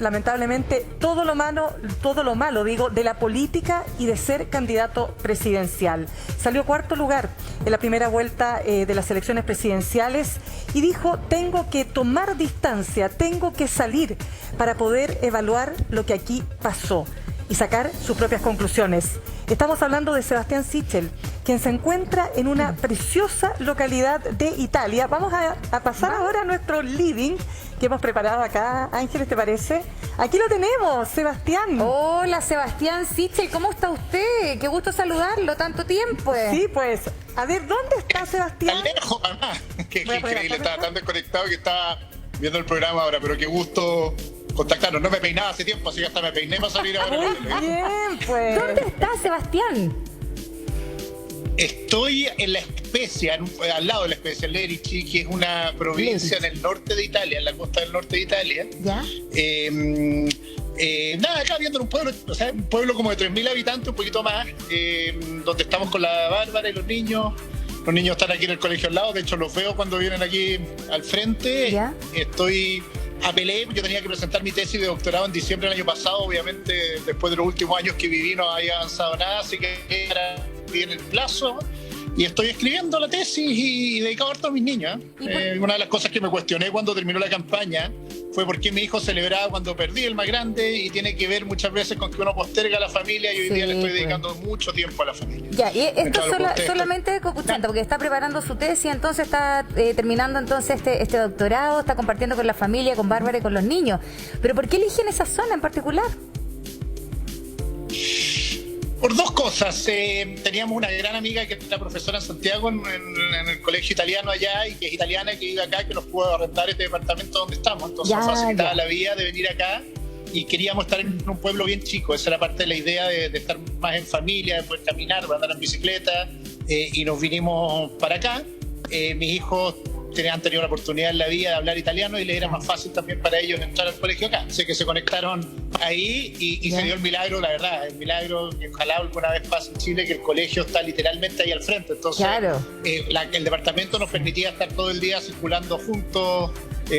lamentablemente, todo lo malo, digo, de la política y de ser candidato presidencial. Salió cuarto lugar en la primera vuelta de las elecciones presidenciales y dijo, tengo que tomar distancia, tengo que salir para poder evaluar lo que aquí pasó y sacar sus propias conclusiones. Estamos hablando de Sebastián Sichel, quien se encuentra en una preciosa localidad de Italia. Vamos a pasar ahora a nuestro living que hemos preparado acá. Ángeles, ¿te parece? Aquí lo tenemos, Sebastián. Hola, Sebastián Sichel, ¿cómo está usted? Qué gusto saludarlo, tanto tiempo. Sí, pues, a ver, ¿dónde está Sebastián? Tan lejos, mamá. Qué increíble, estaba tan desconectado que estaba viendo el programa ahora, pero qué gusto contactarnos. No me peinaba hace tiempo, así que hasta me peiné para salir ahora. Muy bien, pues. ¿Dónde está, Sebastián? Estoy en La Spezia, al lado de La Spezia, Lerici, que es una provincia en el norte de Italia, en la costa del norte de Italia. ¿Ya? Nada, acá viendo un pueblo, o sea, un pueblo como de 3.000 habitantes, un poquito más, donde estamos con la Bárbara y los niños. Los niños están aquí en el colegio al lado, de hecho los veo cuando vienen aquí al frente. ¿Ya? Apelé, yo tenía que presentar mi tesis de doctorado en diciembre del año pasado, obviamente después de los últimos años que viví no había avanzado nada, así que era bien el plazo. Y estoy escribiendo la tesis y dedicado harto a mis niños. Una de las cosas que me cuestioné cuando terminó la campaña fue por qué mi hijo celebraba cuando perdí el más grande, y tiene que ver muchas veces con que uno posterga a la familia, y hoy día le estoy dedicando mucho tiempo a la familia. Ya, y esto solamente copuchanta, porque está preparando su tesis, entonces está terminando entonces este doctorado, está compartiendo con la familia, con Bárbara y con los niños. Pero ¿por qué eligen esa zona en particular? Por dos cosas. Teníamos una gran amiga que es la profesora en Santiago, en el colegio italiano allá, y que es italiana, que vive acá, que nos pudo arrendar este departamento donde estamos. Entonces nos facilitaba la vida de venir acá, y queríamos estar en un pueblo bien chico. Esa era parte de la idea de estar más en familia, de poder caminar, de andar en bicicleta, y nos vinimos para acá. Mis hijos han tenido la oportunidad en la vida de hablar italiano, y les era más fácil también para ellos entrar al colegio acá. Sé que se conectaron ahí y se dio el milagro, la verdad, el milagro que ojalá alguna vez pase en Chile, que el colegio está literalmente ahí al frente. Entonces, el departamento nos permitía estar todo el día circulando juntos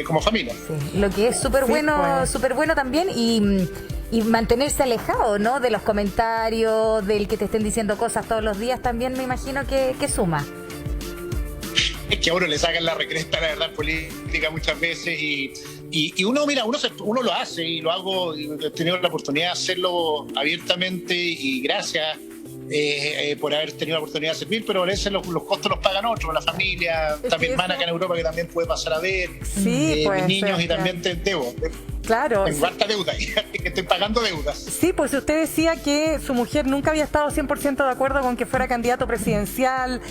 como familia. Sí. Lo que es súper bueno también, y mantenerse alejado, ¿no?, de los comentarios, del que te estén diciendo cosas todos los días, también me imagino que suma. Es que a uno le sacan la recresta, la verdad, en política muchas veces, y uno lo hace, y lo hago, y he tenido la oportunidad de hacerlo abiertamente, y gracias por haber tenido la oportunidad de servir, pero a veces los costos los pagan otros, la familia, también hermana acá en Europa que también puede pasar a ver, sí, mis niños, y también te debo. Claro. Tengo harta deuda, que estoy pagando deudas. Sí, pues usted decía que su mujer nunca había estado 100% de acuerdo con que fuera candidato presidencial.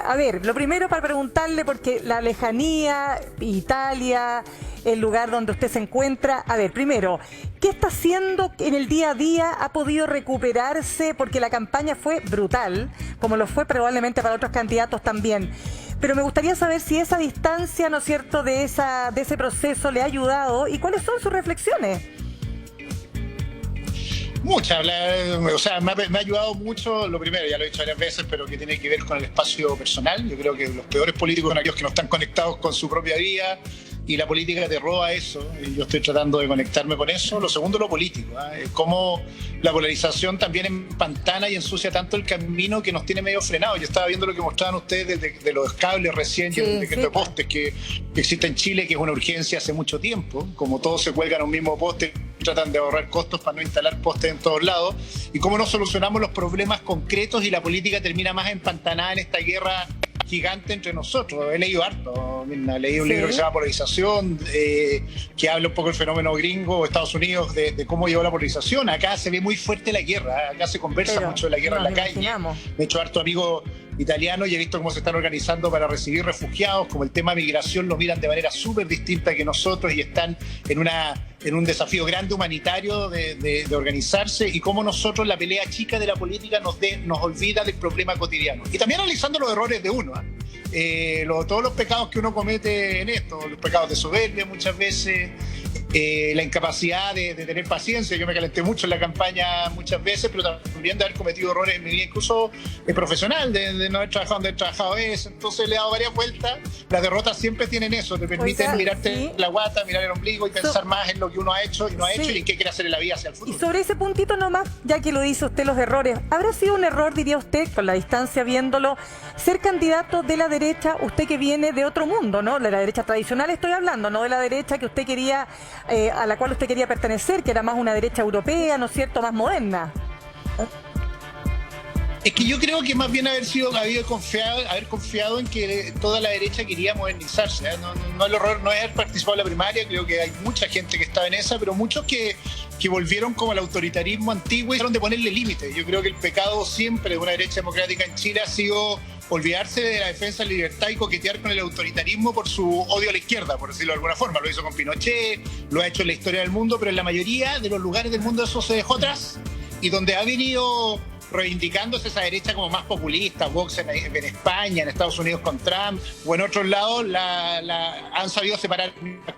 A ver, lo primero para preguntarle, porque la lejanía, Italia, el lugar donde usted se encuentra. A ver, primero, ¿qué está haciendo en el día a día? ¿Ha podido recuperarse? Porque la campaña fue brutal, como lo fue probablemente para otros candidatos también. Pero me gustaría saber si esa distancia, ¿no es cierto?, de ese proceso le ha ayudado, y cuáles son sus reflexiones. Muchas, o sea, me ha ayudado mucho. Lo primero, ya lo he dicho varias veces, pero que tiene que ver con el espacio personal. Yo creo que los peores políticos son aquellos que no están conectados con su propia vida, y la política te roba eso, y yo estoy tratando de conectarme con eso. Lo segundo, lo político, cómo la polarización también empantana y ensucia tanto el camino, que nos tiene medio frenados. Yo estaba viendo lo que mostraban ustedes de los cables recién, de postes que existe en Chile, que es una urgencia hace mucho tiempo. Como todos se cuelgan a un mismo poste, tratan de ahorrar costos para no instalar postes en todos lados, y cómo no solucionamos los problemas concretos, y la política termina más empantanada en esta guerra gigante entre nosotros. He leído harto, leí un libro que se llama Polarización, que habla un poco del fenómeno gringo, Estados Unidos, de cómo llevó la polarización. Acá se ve muy fuerte la guerra, acá se conversa mucho de la guerra en la calle. Me he hecho harto amigos italianos, y he visto cómo se están organizando para recibir refugiados. Como el tema migración lo miran de manera súper distinta que nosotros, y están en un desafío grande humanitario de organizarse, y cómo nosotros, la pelea chica de la política, nos olvida del problema cotidiano. Y también analizando los errores de uno, todos los pecados que uno comete en esto, los pecados de soberbia muchas veces, la incapacidad de tener paciencia. Yo me calenté mucho en la campaña muchas veces, pero también de haber cometido errores en mi vida, incluso profesional, de no haber trabajado donde he trabajado eso. Entonces le he dado varias vueltas. Las derrotas siempre tienen eso, te permiten mirarte la guata, mirar el ombligo y pensar más en lo que uno ha hecho y no ha hecho y en qué quiere hacer en la vida hacia el futuro. Y sobre ese puntito nomás, ya que lo dice usted, los errores, ¿habrá sido un error, diría usted, con la distancia viéndolo, ser candidato de la derecha, usted que viene de otro mundo, ¿no? De la derecha tradicional estoy hablando, no de la derecha que usted quería, a la cual usted quería pertenecer, que era más una derecha europea, ¿no es cierto?, más moderna. Es que yo creo que más bien haber confiado en que toda la derecha quería modernizarse, ¿eh? No el error no es haber participado en la primaria, creo que hay mucha gente que estaba en esa, pero muchos que volvieron como al autoritarismo antiguo y trataron de ponerle límites. Yo creo que el pecado siempre de una derecha democrática en Chile ha sido olvidarse de la defensa de la libertad y coquetear con el autoritarismo por su odio a la izquierda, por decirlo de alguna forma. Lo hizo con Pinochet, lo ha hecho en la historia del mundo, pero en la mayoría de los lugares del mundo eso se dejó atrás, y donde ha venido reivindicándose esa derecha como más populista, Vox en España, en Estados Unidos con Trump, o en otros lados, han sabido separar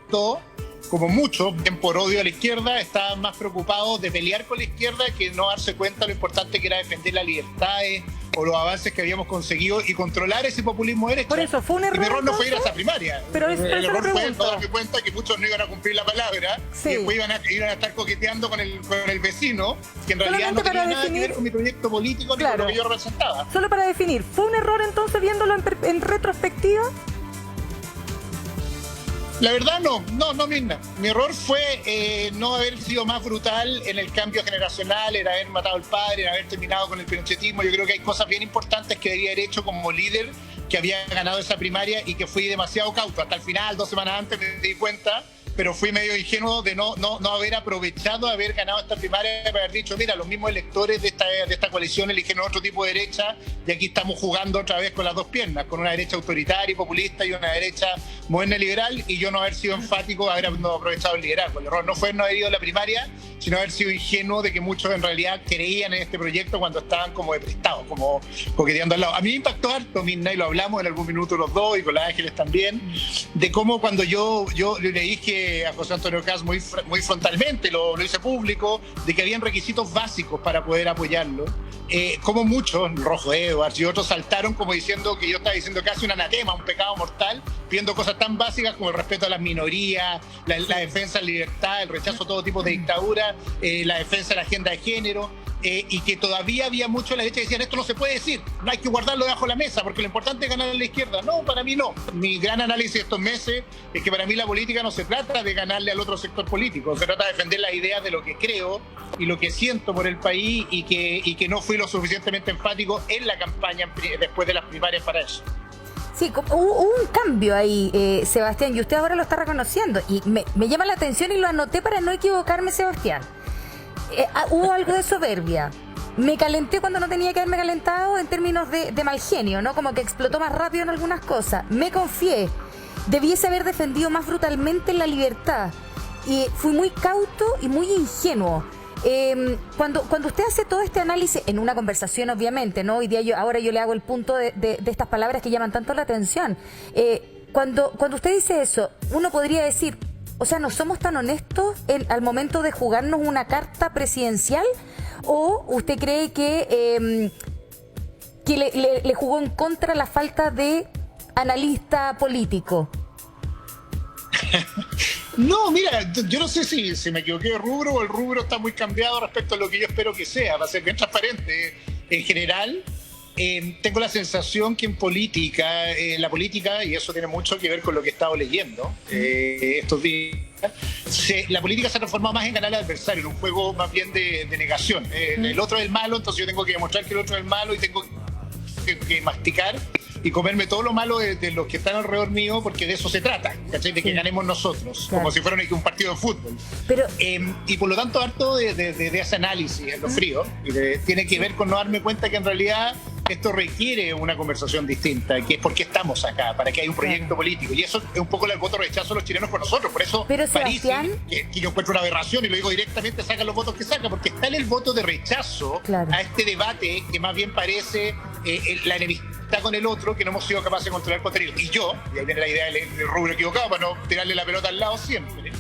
todo, como muchos, bien por odio a la izquierda, estaban más preocupados de pelear con la izquierda que no darse cuenta de lo importante que era defender las libertades o los avances que habíamos conseguido y controlar ese populismo derecha. Por eso, ¿fue un error? Y mi error no fue ir a esa primaria. Pero el error fue no darme cuenta que muchos no iban a cumplir la palabra y después iban a estar coqueteando con el vecino, que en realidad no tenía nada que ver con mi proyecto político ni con lo que yo representaba. Solo para definir, ¿fue un error entonces viéndolo en retrospectiva? La verdad no, Mirna. Mi error fue no haber sido más brutal en el cambio generacional, en haber matado al padre, en haber terminado con el pinochetismo. Yo creo que hay cosas bien importantes que debería haber hecho como líder, que había ganado esa primaria y que fui demasiado cauto. Hasta el final, 2 semanas antes me di cuenta, pero fui medio ingenuo de no haber aprovechado haber ganado esta primaria, para haber dicho, mira, los mismos electores de esta coalición eligieron otro tipo de derecha y aquí estamos jugando otra vez con las dos piernas, con una derecha autoritaria y populista y una derecha moderna y liberal, y yo no haber sido enfático, haber aprovechado el liderazgo. El error no fue no haber ido a la primaria, sino haber sido ingenuo de que muchos en realidad creían en este proyecto cuando estaban como de prestado, como coqueteando al lado. A mí me impactó harto, Mirna, y lo hablamos en algún minuto los dos y con las Ángeles también, de cómo cuando yo le dije a José Antonio Kast muy frontalmente, lo hice público, de que habían requisitos básicos para poder apoyarlo. Como muchos, Rojo Edwards y otros, saltaron como diciendo que yo estaba diciendo casi un anatema, un pecado mortal, pidiendo cosas tan básicas como el respeto a las minorías, la defensa de la libertad, el rechazo a todo tipo de dictadura, la defensa de la agenda de género. Y que todavía había muchos de la derecha que decían, esto no se puede decir, no hay que guardarlo debajo de la mesa porque lo importante es ganar a la izquierda. No, para mí no. Mi gran análisis de estos meses es que para mí la política no se trata de ganarle al otro sector político, se trata de defender las ideas de lo que creo y lo que siento por el país, y que no fui lo suficientemente enfático en la campaña después de las primarias para eso. Sí, hubo un cambio ahí, Sebastián, y usted ahora lo está reconociendo, y me llama la atención y lo anoté para no equivocarme, Sebastián. Hubo algo de soberbia. Me calenté cuando no tenía que haberme calentado en términos de mal genio, ¿no? Como que explotó más rápido en algunas cosas. Me confié. Debiese haber defendido más brutalmente la libertad. Y fui muy cauto y muy ingenuo. Cuando usted hace todo este análisis, en una conversación obviamente, ¿no? Hoy día ahora yo le hago el punto de estas palabras que llaman tanto la atención. Cuando usted dice eso, uno podría decir, o sea, ¿no somos tan honestos al momento de jugarnos una carta presidencial? ¿O usted cree que le jugó en contra la falta de analista político? No, mira, yo no sé si me equivoqué de rubro o el rubro está muy cambiado respecto a lo que yo espero que sea, va a ser bien transparente. En general, tengo la sensación que en política, la política, y eso tiene mucho que ver con lo que he estado leyendo estos días, la política se ha transformado más en ganar al adversario, en un juego más bien de negación. El otro es el malo, entonces yo tengo que demostrar que el otro es el malo y tengo que masticar y comerme todo lo malo de los que están alrededor mío, porque de eso se trata, ¿cachai? De que ganemos nosotros, como si fuera un partido de fútbol. Pero, y por lo tanto, harto de ese análisis en lo frío, tiene que ver con no darme cuenta que en realidad esto requiere una conversación distinta, que es por qué estamos acá, para que haya un proyecto político. Y eso es un poco el voto rechazo de los chilenos por nosotros. Por eso París, que yo encuentro una aberración, y lo digo directamente, saca los votos que saca, porque está en el voto de rechazo a este debate que más bien parece la enemistad con el otro, que no hemos sido capaces de controlar el contenido. Y ahí viene la idea del rubro equivocado, para no tirarle la pelota al lado siempre.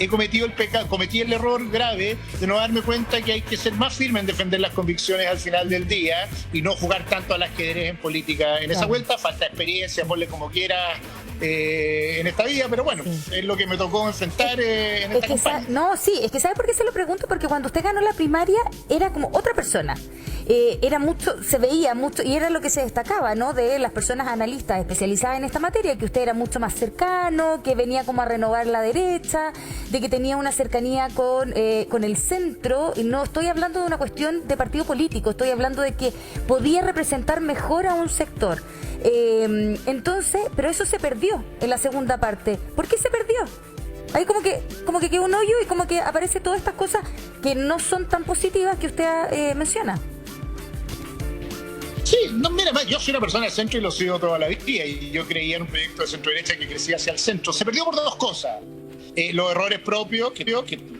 cometí el error grave de no darme cuenta que hay que ser más firme en defender las convicciones al final del día y no jugar tanto al ajedrez en política en esa vuelta. Falta experiencia, ponle como quiera en esta vida, pero bueno, es lo que me tocó enfrentar en esta campaña. Es que ¿sabe por qué se lo pregunto? Porque cuando usted ganó la primaria era como otra persona. Era mucho, se veía mucho, y era lo que se destacaba, ¿no? De las personas analistas especializadas en esta materia, que usted era mucho más cercano, que venía como a renovar la derecha, de que tenía una cercanía con el centro. Y no estoy hablando de una cuestión de partido político, estoy hablando de que podía representar mejor a un sector. Entonces, pero eso se perdió en la segunda parte. ¿Por qué se perdió? Ahí como que quedó un hoyo y como que aparecen todas estas cosas que no son tan positivas que usted menciona. Sí, no, mira, yo soy una persona del centro y lo he sido toda la vida, y yo creía en un proyecto de centro-derecha que crecía hacia el centro. Se perdió por dos cosas. Los errores propios, que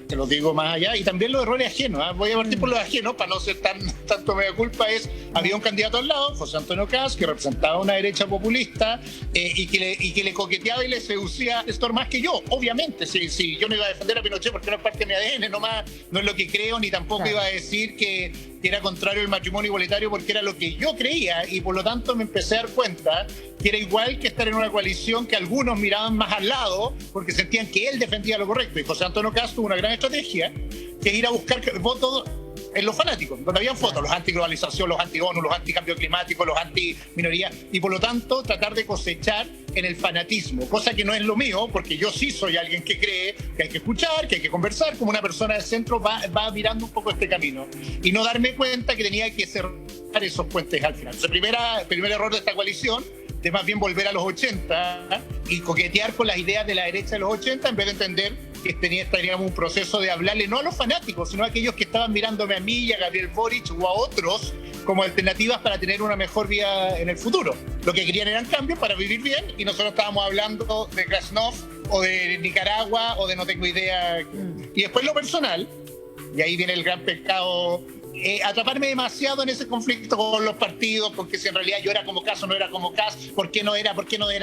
te los digo más allá, y también los errores ajenos. Voy a partir por los ajenos para no ser tanto mea culpa. Había un candidato al lado, José Antonio Caz, que representaba una derecha populista y que le coqueteaba y le seducía a Néstor más que yo. Obviamente, si yo no iba a defender a Pinochet porque no es parte de mi ADN, no es lo que creo, ni tampoco iba a decir que era contrario al matrimonio igualitario porque era lo que yo creía, y por lo tanto me empecé a dar cuenta que era igual que estar en una coalición que algunos miraban más al lado porque sentían que él defendía lo correcto. Y José Antonio Caz tuvo una gran estrategia, que es ir a buscar votos en los fanáticos, donde habían fotos, los antiglobalización, los anti-ONU, los anti-cambio climático, los anti-minoría, y por lo tanto tratar de cosechar en el fanatismo, cosa que no es lo mío, porque yo sí soy alguien que cree que hay que escuchar, que hay que conversar, como una persona del centro va mirando un poco este camino, y no darme cuenta que tenía que cerrar esos puentes al final. Entonces, primer error de esta coalición, de más bien volver a los 80 y coquetear con las ideas de la derecha de los 80 en vez de entender que estaríamos un proceso de hablarle no a los fanáticos, sino a aquellos que estaban mirándome a mí y a Gabriel Boric o a otros como alternativas para tener una mejor vida en el futuro. Lo que querían eran cambios para vivir bien, y nosotros estábamos hablando de Krasnov o de Nicaragua o de no tengo idea. Y después lo personal, y ahí viene el gran pecado, atraparme demasiado en ese conflicto con los partidos, porque si en realidad yo era como Caz o no era como Caz, ¿por qué no era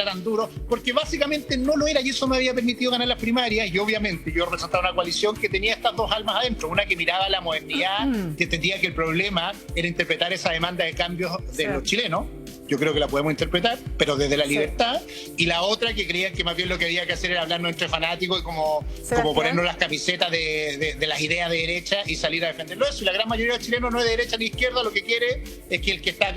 tan duro? Porque básicamente no lo era, y eso me había permitido ganar las primarias. Y obviamente yo representaba una coalición que tenía estas dos almas adentro, una que miraba la modernidad, que entendía que el problema era interpretar esa demanda de cambios de los chilenos. Yo creo que la podemos interpretar, pero desde la libertad. Y la otra que creía que más bien lo que había que hacer era hablarnos entre fanáticos y como ponernos las camisetas de las ideas de derecha y salir a defenderlo eso. Y la gran mayoría de los chilenos no es de derecha ni izquierda, lo que quiere es que el que está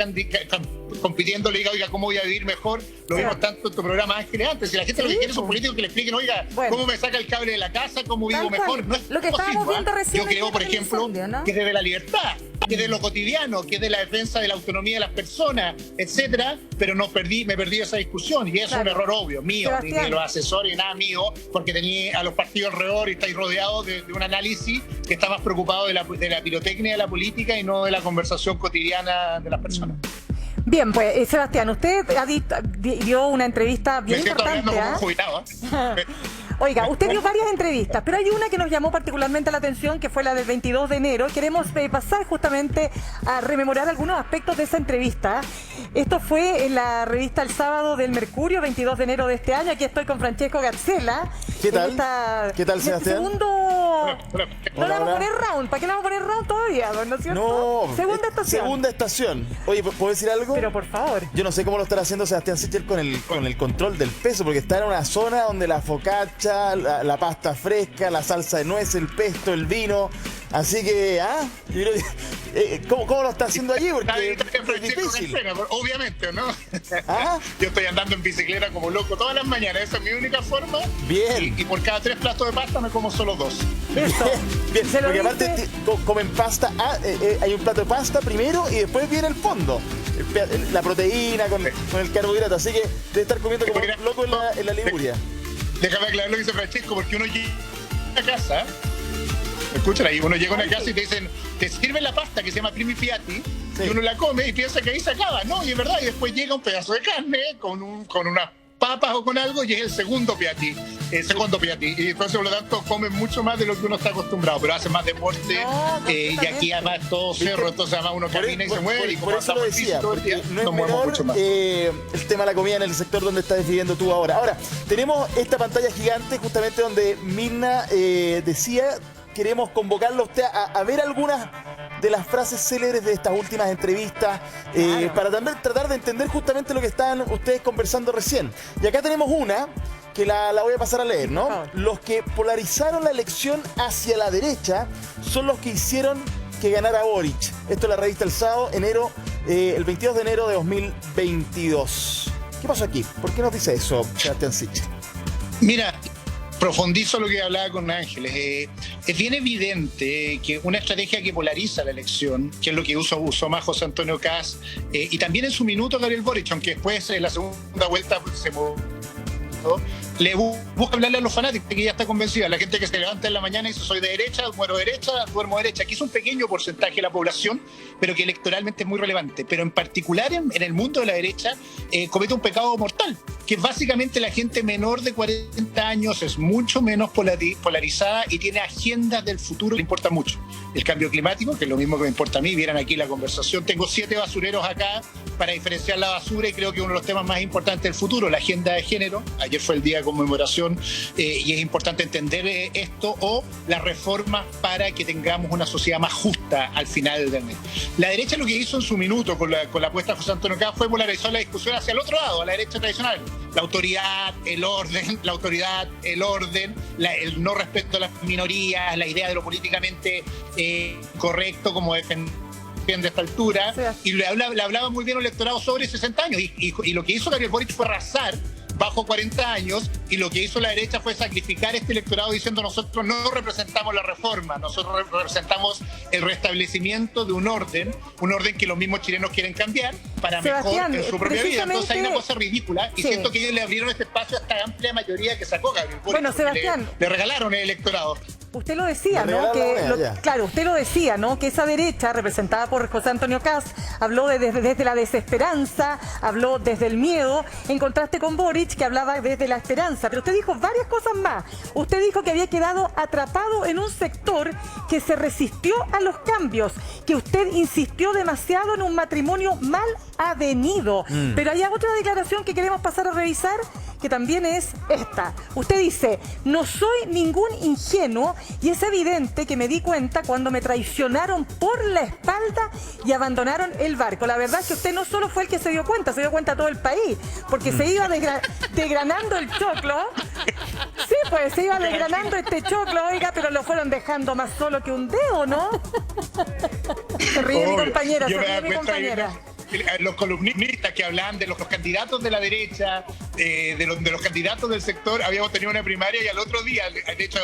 compitiendo le diga, oiga, ¿cómo voy a vivir mejor? Lo vimos tanto en tu programa, Ángeles, antes. Si la gente lo que quiere son políticos que le expliquen, oiga, ¿cómo me saca el cable de la casa? ¿Cómo vivo mejor? No es lo que estábamos viendo recién. Yo creo, por ejemplo, que desde la libertad, que de lo cotidiano, que de la defensa de la autonomía de las personas, etcétera, pero me perdí esa discusión, y eso es un error obvio, mío, ni de los asesores, nada mío, porque tenía a los partidos alrededor y estáis rodeados de un análisis que está más preocupado de la pirotecnia de la política y no de la conversación cotidiana de las personas. Bien, pues Sebastián, usted dio una entrevista bien importante. Me siento hablando como un jubilado, ¿eh? Oiga, usted dio varias entrevistas, pero hay una que nos llamó particularmente la atención, que fue la del 22 de enero. Queremos pasar justamente a rememorar algunos aspectos de esa entrevista. Esto fue en la revista El Sábado del Mercurio, 22 de enero de este año. Aquí estoy con Francesco Garcela. ¿Qué tal? ¿Qué tal, Sebastián? Segundo... No le vamos a poner round. ¿Para qué le vamos a poner round todavía? ¿No es cierto? No. Segunda estación. Segunda estación. Oye, ¿puedo decir algo? Pero por favor. Yo no sé cómo lo estará haciendo Sebastián Sichel con el control del peso, porque está en una zona donde la focaccia, la pasta fresca, la salsa de nuez, el pesto, el vino. Así que, yo creo que, ¿cómo lo está haciendo allí? Porque es difícil. Obviamente, ¿no? Yo estoy andando en bicicleta como loco todas las mañanas. Esa es mi única forma. Bien. Y por cada 3 platos de pasta me como solo 2. Bien, porque aparte comen pasta. Hay un plato de pasta primero y después viene el fondo. La proteína con el carbohidrato. Así que debe estar comiendo como loco en la Liguria. Déjame aclarar lo que dice Francesco, porque uno llega a casa. Escuchen ahí, uno llega a una casa y te dicen, te sirven la pasta que se llama primi piatti, y uno la come y piensa que ahí se acaba, ¿no? Y es verdad, y después llega un pedazo de carne con una papas o con algo y es el segundo Piatti. Y entonces, por lo tanto, comen mucho más de lo que uno está acostumbrado, pero hacen más deporte. Y aquí además todo cerro, entonces además uno camina y se mueve. Por eso lo decía, porque no es menor el tema de la comida en el sector donde estás viviendo tú ahora. Ahora, tenemos esta pantalla gigante justamente donde Mirna decía, queremos convocarlo a usted a ver algunas de las frases célebres de estas últimas entrevistas, para también tratar de entender justamente lo que estaban ustedes conversando recién. Y acá tenemos una que la voy a pasar a leer, ¿no? Los que polarizaron la elección hacia la derecha son los que hicieron que ganara Boric. Esto es la revista El Sábado, el 22 de enero de 2022. ¿Qué pasó aquí? ¿Por qué nos dice eso, Sebastián Sichel? Mira, profundizo lo que hablaba con Ángeles. Es bien evidente que una estrategia que polariza la elección, que es lo que usó más José Antonio Kast, y también en su minuto Gabriel Boric, aunque después en la segunda vuelta se movió, le busca hablarle a los fanáticos que ya está convencida, la gente que se levanta en la mañana y dice soy de derecha, muero derecha, duermo derecha, que es un pequeño porcentaje de la población, pero que electoralmente es muy relevante, pero en particular en el mundo de la derecha comete un pecado mortal, que es básicamente la gente menor de 40 años es mucho menos polarizada y tiene agendas del futuro que le importa mucho. El cambio climático, que es lo mismo que me importa a mí, vieran aquí la conversación, tengo 7 basureros acá para diferenciar la basura y creo que uno de los temas más importantes del futuro, la agenda de género, ayer fue el día de conmemoración y es importante entender esto, o las reformas para que tengamos una sociedad más justa al final del mes. La derecha lo que hizo en su minuto con la apuesta de José Antonio Kast fue polarizar la discusión hacia el otro lado, a la derecha tradicional. La autoridad, el orden, el no respeto a las minorías, la idea de lo políticamente correcto como defender de esta altura, y le hablaba muy bien al electorado sobre 60 años, y lo que hizo Gabriel Boric fue arrasar bajo 40 años, y lo que hizo la derecha fue sacrificar este electorado diciendo nosotros no representamos la reforma, nosotros representamos el restablecimiento de un orden que los mismos chilenos quieren cambiar para Sebastián, mejor en su propia vida. Entonces hay una cosa ridícula, y siento que ellos le abrieron este espacio a esta amplia mayoría que sacó Gabriel Boric. Bueno, Sebastián, le regalaron el electorado. Usted lo decía, ¿no? Claro, usted lo decía, ¿no? Que esa derecha, representada por José Antonio Kast, habló desde la desesperanza, habló desde el miedo, en contraste con Boric, que hablaba desde la esperanza. Pero usted dijo varias cosas más. Usted dijo que había quedado atrapado en un sector que se resistió a los cambios, que usted insistió demasiado en un matrimonio mal avenido. Pero hay otra declaración que queremos pasar a revisar, que también es esta. Usted dice, no soy ningún ingenuo y es evidente que me di cuenta cuando me traicionaron por la espalda y abandonaron el barco. La verdad es que usted no solo fue el que se dio cuenta todo el país, porque se iba desgranando el choclo. Sí, pues se iba desgranando este choclo, oiga, pero lo fueron dejando más solo que un dedo, ¿no? Se ríe mi compañera, Los columnistas que hablan de los candidatos de la derecha, de los candidatos del sector, habíamos tenido una primaria y al otro día, de hecho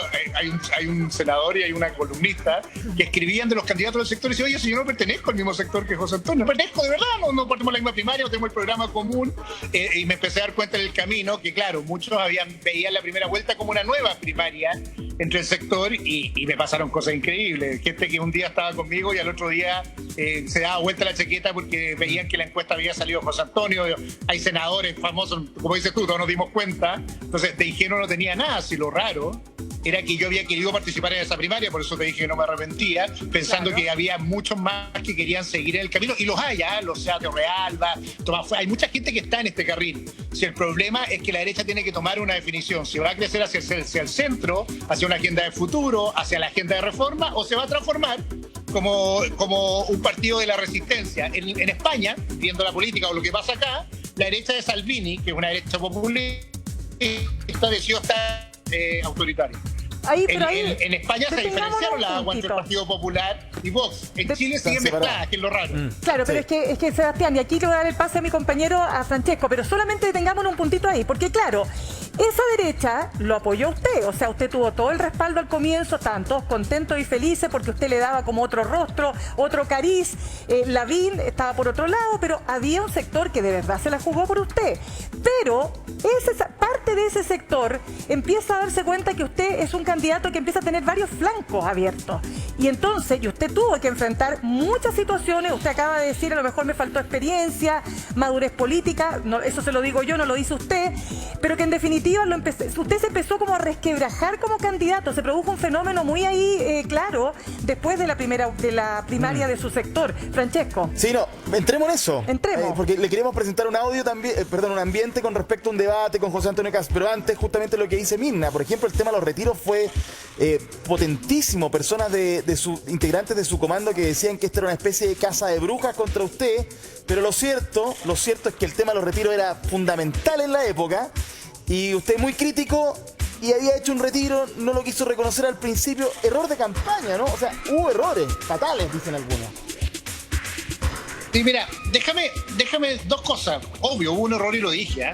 hay un senador y hay una columnista que escribían de los candidatos del sector y decían, oye, si yo no pertenezco al mismo sector que José Antonio, no pertenezco de verdad, no partimos la misma primaria, no tenemos el programa común, y me empecé a dar cuenta en el camino que claro, muchos veían la primera vuelta como una nueva primaria entre el sector y me pasaron cosas increíbles, gente que un día estaba conmigo y al otro día se daba vuelta la chaqueta porque veían que la encuesta había salido José Antonio, hay senadores famosos, como dices tú, todos nos dimos cuenta, entonces de ingenuo no tenía nada, si lo raro era que yo había querido participar en esa primaria, por eso te dije que no me arrepentía, pensando que había muchos más que querían seguir en el camino, y los hay, los Seat de Realba, hay mucha gente que está en este carril. Si el problema es que la derecha tiene que tomar una definición, si va a crecer hacia el centro, hacia una agenda de futuro, hacia la agenda de reforma, o se va a transformar como un partido de la resistencia. En España, viendo la política o lo que pasa acá, la derecha de Salvini, que es una derecha populista, decidió estar autoritaria. En España se diferenciaron las aguas entre el Partido Popular y Vox. En Chile siguen mezcladas, que es lo raro. Claro, pero es que Sebastián, y aquí le voy a dar el pase a mi compañero, a Francesco, pero solamente detengamos un puntito ahí, porque claro, esa derecha lo apoyó usted, o sea, usted tuvo todo el respaldo al comienzo, estaban todos contentos y felices porque usted le daba como otro rostro, otro cariz, Lavín estaba por otro lado, pero había un sector que de verdad se la jugó por usted. Pero parte parte de ese sector empieza a darse cuenta que usted es un candidato que empieza a tener varios flancos abiertos. Y entonces, y usted tuvo que enfrentar muchas situaciones, usted acaba de decir, a lo mejor me faltó experiencia, madurez política, no, eso se lo digo yo, no lo dice usted, pero que en definitiva usted se empezó como a resquebrajar como candidato, se produjo un fenómeno muy ahí claro después de la primaria de su sector. Francesco. Sí, no, entremos en eso. Entremos. Porque le queremos presentar un audio también, un ambiente con respecto a un debate con José Antonio Kast. Pero antes, justamente lo que dice Mirna, por ejemplo, el tema de los retiros fue potentísimo. Personas integrantes de su comando que decían que esta era una especie de casa de brujas contra usted. Pero lo cierto es que el tema de los retiros era fundamental en la época. Y usted muy crítico y había hecho un retiro, no lo quiso reconocer al principio. Error de campaña, ¿no? O sea, hubo errores fatales, dicen algunos. Sí, mira, déjame dos cosas. Obvio, hubo un error y lo dije,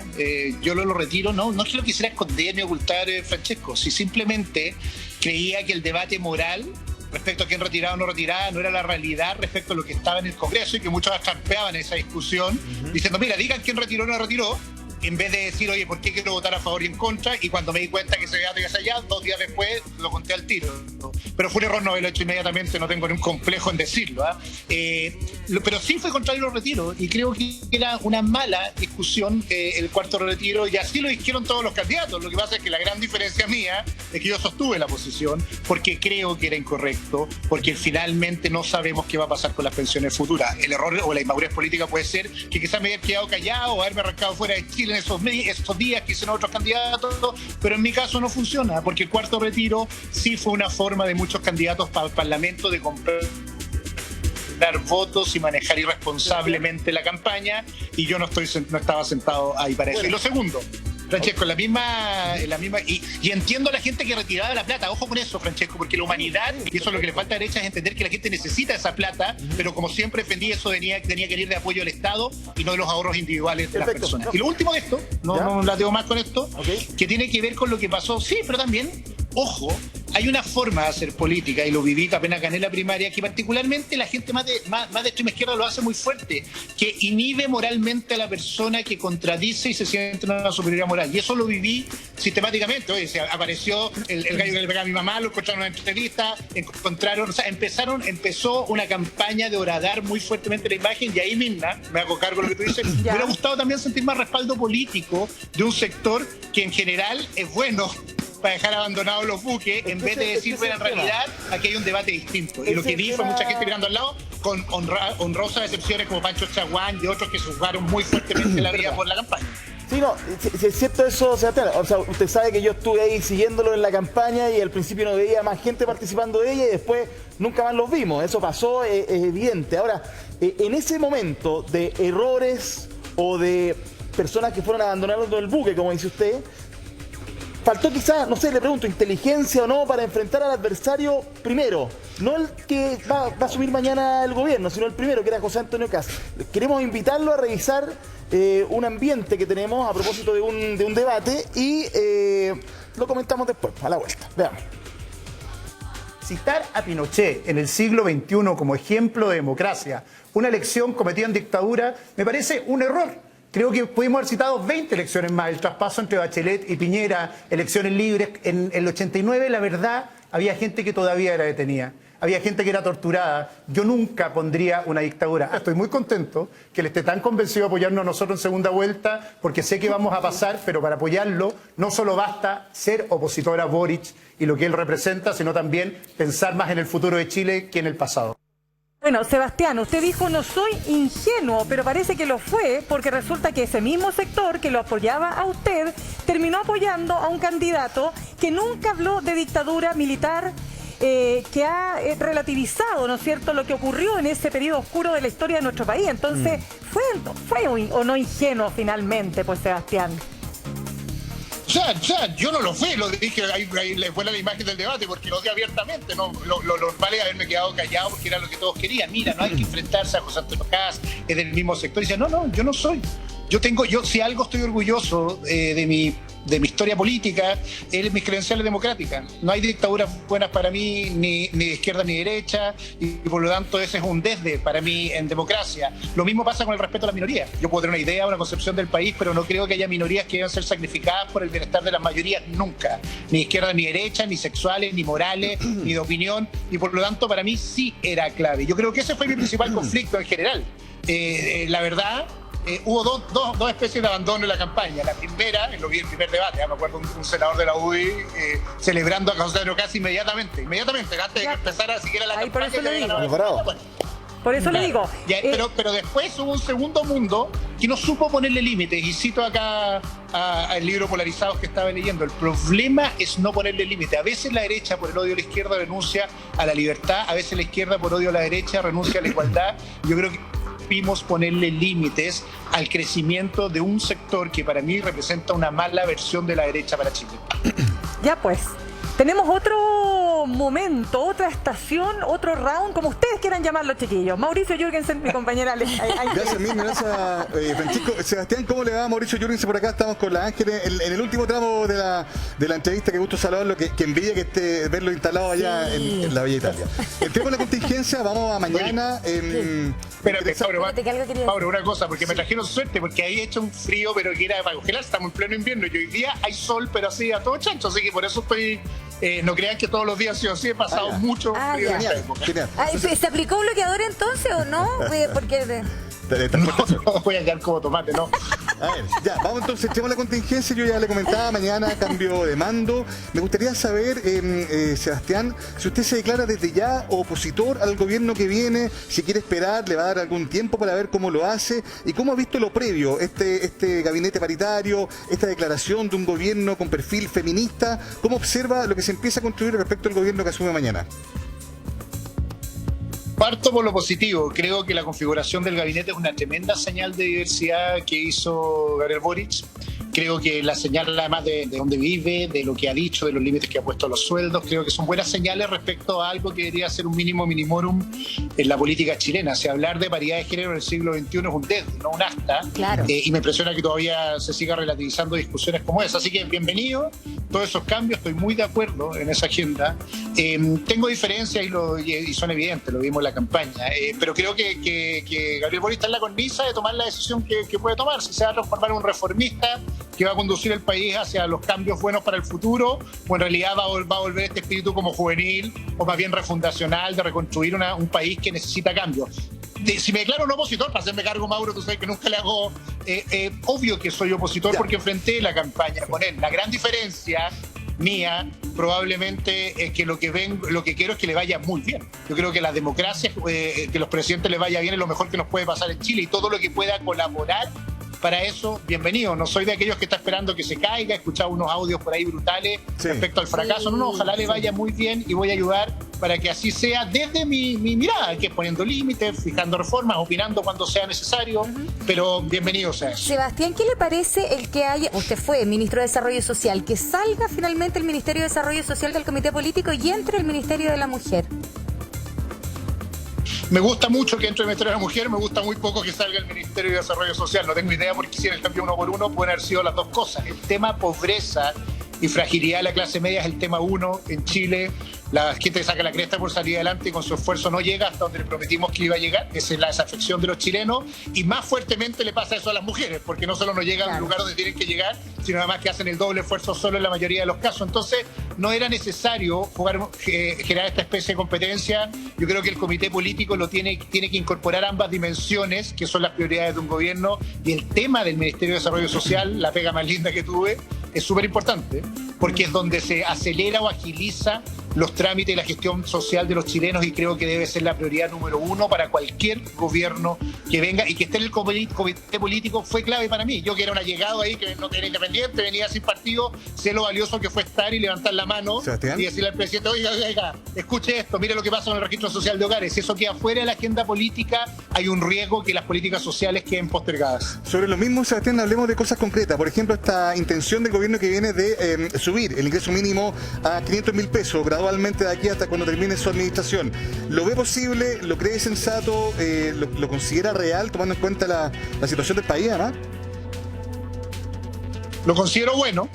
yo lo retiro, no es que lo quisiera esconder ni ocultar, Francesco, si simplemente creía que el debate moral respecto a quién retiraba o no retiraba no era la realidad respecto a lo que estaba en el Congreso y que muchos campeaban esa discusión diciendo, mira, digan quién retiró o no retiró, en vez de decir, oye, ¿por qué quiero votar a favor y en contra? Y cuando me di cuenta que ese debate iba hacia allá, 2 días después lo conté al tiro. Pero fue un error, no haberlo hecho inmediatamente, no tengo ningún complejo en decirlo. Pero sí fue contrario al retiro y creo que era una mala discusión el cuarto retiro y así lo dijeron todos los candidatos. Lo que pasa es que la gran diferencia mía es que yo sostuve la posición porque creo que era incorrecto, porque finalmente no sabemos qué va a pasar con las pensiones futuras. El error o la inmadurez política puede ser que quizás me haya quedado callado o haberme arrancado fuera de Chile en esos días que hicieron otros candidatos, pero en mi caso no funciona, porque el cuarto retiro sí fue una forma de muchos candidatos para el Parlamento de comprar votos y manejar irresponsablemente la campaña, y yo no estaba sentado ahí para eso. Y lo segundo, Francesco, la misma y entiendo a la gente que retiraba la plata, ojo con eso, Francesco, porque la humanidad, y eso es lo que le falta a la derecha, es entender que la gente necesita esa plata, pero como siempre defendí eso, tenía que venir de apoyo del Estado y no de los ahorros individuales de las personas. Y lo último de esto, no la tengo más con esto, que tiene que ver con lo que pasó, sí, pero también, ojo, hay una forma de hacer política, y lo viví apenas gané la primaria, que particularmente la gente más de extrema izquierda lo hace muy fuerte, que inhibe moralmente a la persona que contradice y se siente en una superioridad moral. Y eso lo viví sistemáticamente. Oye, apareció el gallo que le pegaba a mi mamá, lo encontraron en una entrevista, empezó una campaña de horadar muy fuertemente la imagen, y ahí Mirna, me hago cargo de lo que tú dices, me hubiera gustado también sentir más respaldo político de un sector que en general es bueno para dejar abandonados los buques, en vez de decir, bueno, en realidad aquí hay un debate distinto. Y lo que vi fue mucha gente mirando al lado, con honrosas excepciones como Pancho Chaguán y otros que se jugaron muy fuertemente la vida por la campaña. Sí, no, si es cierto eso, Sebastián. O sea, usted sabe que yo estuve ahí siguiéndolo en la campaña y al principio no veía más gente participando de ella y después nunca más los vimos. Eso pasó, es evidente. Ahora, en ese momento de errores o de personas que fueron abandonando el buque, como dice usted, faltó quizás, no sé, le pregunto, inteligencia o no para enfrentar al adversario primero. No el que va a asumir mañana el gobierno, sino el primero, que era José Antonio Kast. Queremos invitarlo a revisar un ambiente que tenemos a propósito de un debate y lo comentamos después, a la vuelta. Veamos. Citar a Pinochet en el siglo XXI como ejemplo de democracia, una elección cometida en dictadura, me parece un error. Creo que pudimos haber citado 20 elecciones más, el traspaso entre Bachelet y Piñera, elecciones libres. En el 89, la verdad, había gente que todavía era detenida, había gente que era torturada. Yo nunca pondría una dictadura. Estoy muy contento que él esté tan convencido de apoyarnos a nosotros en segunda vuelta, porque sé que vamos a pasar, pero para apoyarlo no solo basta ser opositor a Boric y lo que él representa, sino también pensar más en el futuro de Chile que en el pasado. Bueno, Sebastián, usted dijo no soy ingenuo, pero parece que lo fue, porque resulta que ese mismo sector que lo apoyaba a usted terminó apoyando a un candidato que nunca habló de dictadura militar, que ha relativizado, ¿no es cierto?, lo que ocurrió en ese periodo oscuro de la historia de nuestro país. Entonces, ¿fue o no ingenuo finalmente, pues, Sebastián? O sea, yo no lo fui, lo dije, ahí les fue la imagen del debate, porque lo di abiertamente, ¿no? Lo normal es haberme quedado callado porque era lo que todos querían. Mira, no hay que enfrentarse a José Antonio Kast, es del mismo sector. Y decía, no, yo no soy. Yo si algo estoy orgulloso de mi de mi historia política, es mis credenciales democráticas. No hay dictaduras buenas para mí, ni de izquierda ni derecha, y por lo tanto ese es un desde para mí en democracia. Lo mismo pasa con el respeto a las minorías. Yo puedo tener una idea, una concepción del país, pero no creo que haya minorías que deban ser sacrificadas por el bienestar de las mayorías nunca. Ni izquierda ni derecha, ni sexuales, ni morales, ni de opinión, y por lo tanto para mí sí era clave. Yo creo que ese fue mi principal conflicto en general. La verdad, hubo dos especies de abandono en la campaña. La primera, lo vi en el primer debate, me acuerdo un senador de la UDI celebrando a Constantino Casi inmediatamente, antes de que empezara siquiera la campaña. Por eso le digo. Por eso Claro. le digo. Pero después hubo un segundo mundo que no supo ponerle límites, y cito acá al libro Polarizados que estaba leyendo. El problema es no ponerle límites. A veces la derecha, por el odio a la izquierda, renuncia a la libertad, a veces la izquierda, por odio a la derecha, renuncia a la igualdad. Yo creo que debimos ponerle límites al crecimiento de un sector que para mí representa una mala versión de la derecha para Chile. Ya pues, tenemos otro momento, otra estación, otro round, como ustedes quieran llamarlo, chiquillos. Mauricio Jürgensen, mi compañera. Gracias, mil gracias, Francisco. Sebastián, ¿cómo le va? Mauricio Jürgensen por acá. Estamos con la Ángeles en el último tramo de la entrevista. Que gusto saludarlo, que envidia que esté verlo instalado allá en la Bella Italia. Entremos en la contingencia, vamos a mañana. Espérate, Mauro, una cosa, porque me trajeron suerte, porque ahí hecho un frío, pero que era para congelar. Estamos en pleno invierno y hoy día hay sol, pero así a todo chancho, así que por eso estoy... no crean que todos los días sí o sí he pasado mucho frío en esta época. Genial. ¿Se aplicó bloqueador entonces o no? Porque... No, voy a quedar como tomate, ¿no? A ver, ya, vamos entonces, tenemos la contingencia. Yo ya le comentaba, mañana cambio de mando. Me gustaría saber, Sebastián, si usted se declara desde ya opositor al gobierno que viene, si quiere esperar, le va a dar algún tiempo para ver cómo lo hace, y cómo ha visto lo previo, este gabinete paritario, esta declaración de un gobierno con perfil feminista. ¿Cómo observa lo que se empieza a construir respecto al gobierno que asume mañana? Parto por lo positivo. Creo que la configuración del gabinete es una tremenda señal de diversidad que hizo Gabriel Boric. Creo que la señal, además de dónde vive, de lo que ha dicho, de los límites que ha puesto a los sueldos, creo que son buenas señales respecto a algo que debería ser un mínimo minimorum en la política chilena. Si hablar de paridad de género en el siglo XXI es un dedo, no un asta. Claro. Y me impresiona que todavía se siga relativizando discusiones como esa. Así que bienvenido todos esos cambios, estoy muy de acuerdo en esa agenda. Tengo diferencias y son evidentes, lo vimos en la campaña, pero creo que Gabriel Boric está en la cornisa de tomar la decisión que puede tomar. Si se va a transformar en un reformista que va a conducir el país hacia los cambios buenos para el futuro, o en realidad va a volver este espíritu como juvenil, o más bien refundacional, de reconstruir un país que necesita cambios. Si me declaro un opositor, para hacerme cargo, Mauro, tú sabes que nunca le hago... obvio que soy opositor porque enfrenté la campaña con él. La gran diferencia mía probablemente es que lo que quiero es que le vaya muy bien. Yo creo que la democracia, que los presidentes les vaya bien, es lo mejor que nos puede pasar en Chile, y todo lo que pueda colaborar para eso, bienvenido. No soy de aquellos que está esperando que se caiga. He escuchado unos audios por ahí brutales respecto al fracaso. No, ojalá le vaya muy bien, y voy a ayudar para que así sea desde mi mirada, que es poniendo límites, fijando reformas, opinando cuando sea necesario, pero bienvenido sea eso. Sebastián, ¿qué le parece el que haya, usted fue ministro de Desarrollo Social, que salga finalmente el Ministerio de Desarrollo Social del Comité Político y entre el Ministerio de la Mujer? Me gusta mucho que entre el Ministerio de la Mujer, me gusta muy poco que salga el Ministerio de Desarrollo Social. No tengo idea porque si en el cambio uno por uno pueden haber sido las dos cosas. El tema pobreza y fragilidad de la clase media es el tema uno en Chile. La gente saca la cresta por salir adelante y con su esfuerzo no llega hasta donde le prometimos que iba a llegar. Esa es la desafección de los chilenos, y más fuertemente le pasa eso a las mujeres, porque no solo no llegan al lugar donde tienen que llegar, sino además que hacen el doble esfuerzo solo en la mayoría de los casos. Entonces no era necesario generar esta especie de competencia. Yo creo que el comité político tiene que incorporar ambas dimensiones, que son las prioridades de un gobierno, y el tema del Ministerio de Desarrollo Social, la pega más linda que tuve, es súper importante, porque es donde se acelera o agiliza los trámites y la gestión social de los chilenos, y creo que debe ser la prioridad número uno para cualquier gobierno que venga, y que esté en el comité político fue clave para mí. Yo, que era un allegado ahí, que no era independiente, venía sin partido, sé lo valioso que fue estar y levantar la mano, Sebastián, y decirle al presidente: oiga, escuche esto, mire lo que pasa con el registro social de hogares. Si eso queda fuera de la agenda política, hay un riesgo que las políticas sociales queden postergadas. sobre lo mismo, Sebastián, hablemos de cosas concretas. Por ejemplo, esta intención del gobierno que viene de subir el ingreso mínimo a 500.000 pesos gradualmente de aquí hasta cuando termine su administración. ¿Lo ve posible? ¿Lo cree sensato? ¿Lo considera real, tomando en cuenta la situación del país, además? Lo considero bueno.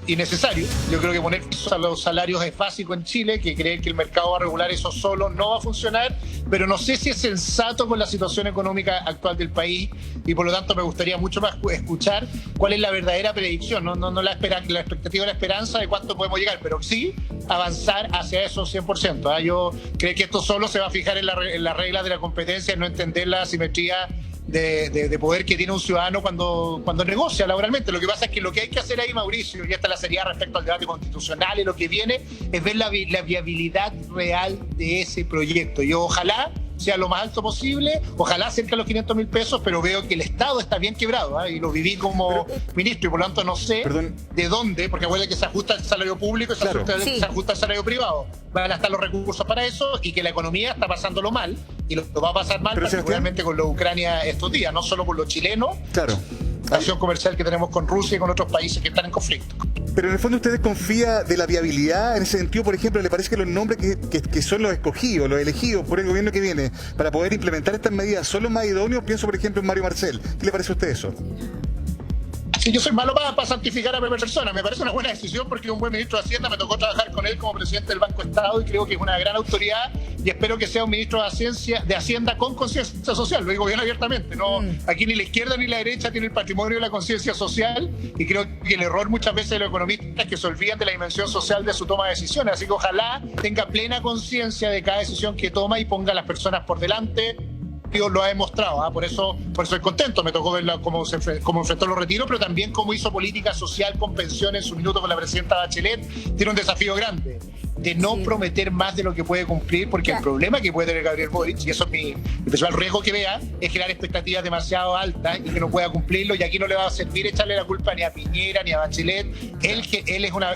innecesario. Yo creo que poner a los salarios es básico en Chile, que creer que el mercado va a regular eso solo no va a funcionar, pero no sé si es sensato con la situación económica actual del país y por lo tanto me gustaría mucho más escuchar cuál es la verdadera predicción, no la expectativa, la esperanza de cuánto podemos llegar, pero sí avanzar hacia eso 100%. Yo creo que esto solo se va a fijar en las reglas de la competencia, en no entender la asimetría de poder que tiene un ciudadano cuando negocia laboralmente. Lo que pasa es que lo que hay que hacer ahí, Mauricio, y esta es la seriedad respecto al debate constitucional y lo que viene, es ver la viabilidad real de ese proyecto. Yo ojalá sea lo más alto posible, ojalá cerca de los 500 mil pesos, pero veo que el Estado está bien quebrado, y lo viví como ministro y por lo tanto no sé de dónde, porque acuérdense que se ajusta el salario público y se ajusta el salario privado. Van a estar los recursos para eso y que la economía está pasándolo mal y lo va a pasar mal particularmente con la Ucrania estos días, no solo por los chilenos, la acción comercial que tenemos con Rusia y con otros países que están en conflicto. Pero en el fondo usted desconfía de la viabilidad en ese sentido. Por ejemplo, ¿le parece que los nombres que son los escogidos, los elegidos por el gobierno que viene para poder implementar estas medidas son los más idóneos? Pienso, por ejemplo, en Mario Marcel. ¿Qué le parece a usted eso? Sí, yo soy malo para santificar a personas. Me parece una buena decisión porque es un buen ministro de Hacienda. Me tocó trabajar con él como presidente del Banco Estado y creo que es una gran autoridad y espero que sea un ministro de Hacienda con conciencia social. Lo digo bien abiertamente. Aquí ni la izquierda ni la derecha tiene el patrimonio de la conciencia social y creo que el error muchas veces de los economistas es que se olvidan de la dimensión social de su toma de decisiones. Así que ojalá tenga plena conciencia de cada decisión que toma y ponga a las personas por delante. Dios lo ha demostrado, por eso estoy contento. Me tocó ver cómo enfrentó los retiros, pero también cómo hizo política social con pensiones en su minuto con la presidenta Bachelet. Tiene un desafío grande de no prometer más de lo que puede cumplir, porque el problema que puede tener Gabriel Boric, y eso es mi principal riesgo que vea, es crear expectativas demasiado altas y que no pueda cumplirlo, y aquí no le va a servir echarle la culpa ni a Piñera ni a Bachelet. Él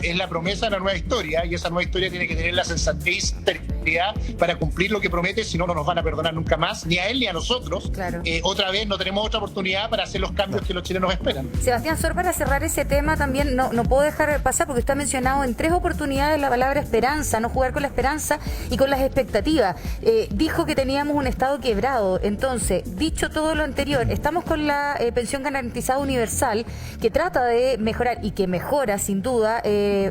es la promesa de la nueva historia, y esa nueva historia tiene que tener la sensatez para cumplir lo que promete, si no, no nos van a perdonar nunca más, ni a él ni a nosotros. Otra vez no tenemos otra oportunidad para hacer los cambios que los chilenos esperan. Sebastián Sor, para cerrar ese tema también, no puedo dejar pasar porque usted ha mencionado en 3 oportunidades la palabra esperanza, no jugar con la esperanza y con las expectativas. Dijo que teníamos un Estado quebrado. Entonces, dicho todo lo anterior, estamos con la pensión garantizada universal que trata de mejorar y que mejora sin duda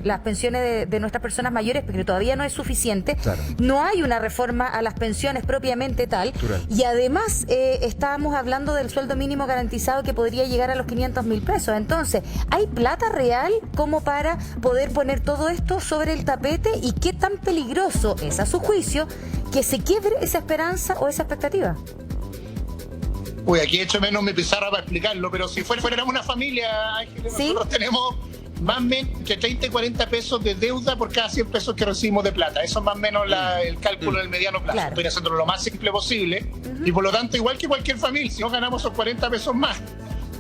las pensiones de nuestras personas mayores, pero todavía no es suficiente. No hay una reforma a las pensiones propiamente tal. Y además estábamos hablando del sueldo mínimo garantizado que podría llegar a los 500 mil pesos. Entonces, ¿hay plata real como para poder poner todo esto sobre el tapete? ¿Y qué tan peligroso es, a su juicio, que se quiebre esa esperanza o esa expectativa? Uy, aquí he hecho menos mi pizarra para explicarlo, pero si fuéramos una familia, Ángeles, nosotros tenemos más o menos entre 30 y 40 pesos de deuda por cada 100 pesos que recibimos de plata. Eso es más o menos el cálculo del mediano plazo. Estoy haciéndolo lo más simple posible y por lo tanto, igual que cualquier familia, si no ganamos esos 40 pesos más,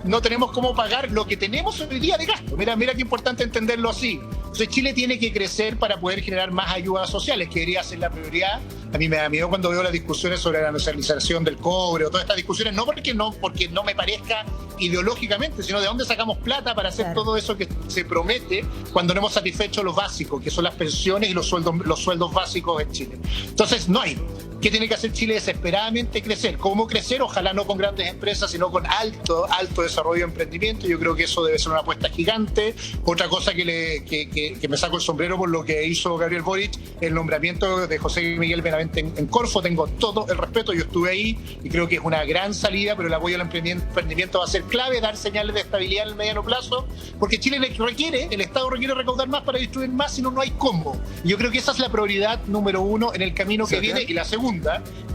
no tenemos cómo pagar lo que tenemos hoy día de gasto. Mira qué importante entenderlo así. Entonces Chile tiene que crecer para poder generar más ayudas sociales, que debería ser la prioridad. A mí me da miedo cuando veo las discusiones sobre la nacionalización del cobre o todas estas discusiones, no porque no me parezca ideológicamente, sino de dónde sacamos plata para hacer todo eso que se promete cuando no hemos satisfecho los básicos, que son las pensiones y los sueldos básicos en Chile. Entonces no hay. ¿Qué tiene que hacer Chile? Desesperadamente crecer. ¿Cómo crecer? Ojalá no con grandes empresas, sino con alto desarrollo de emprendimiento. Yo creo que eso debe ser una apuesta gigante. Otra cosa que me saco el sombrero por lo que hizo Gabriel Boric, el nombramiento de José Miguel Benavente en Corfo. Tengo todo el respeto, yo estuve ahí y creo que es una gran salida, pero el apoyo al emprendimiento va a ser clave, dar señales de estabilidad en el mediano plazo, porque Chile el Estado requiere recaudar más para distribuir más, si no, no hay cómo. Y yo creo que esa es la prioridad número 1 en el camino que viene, y la segunda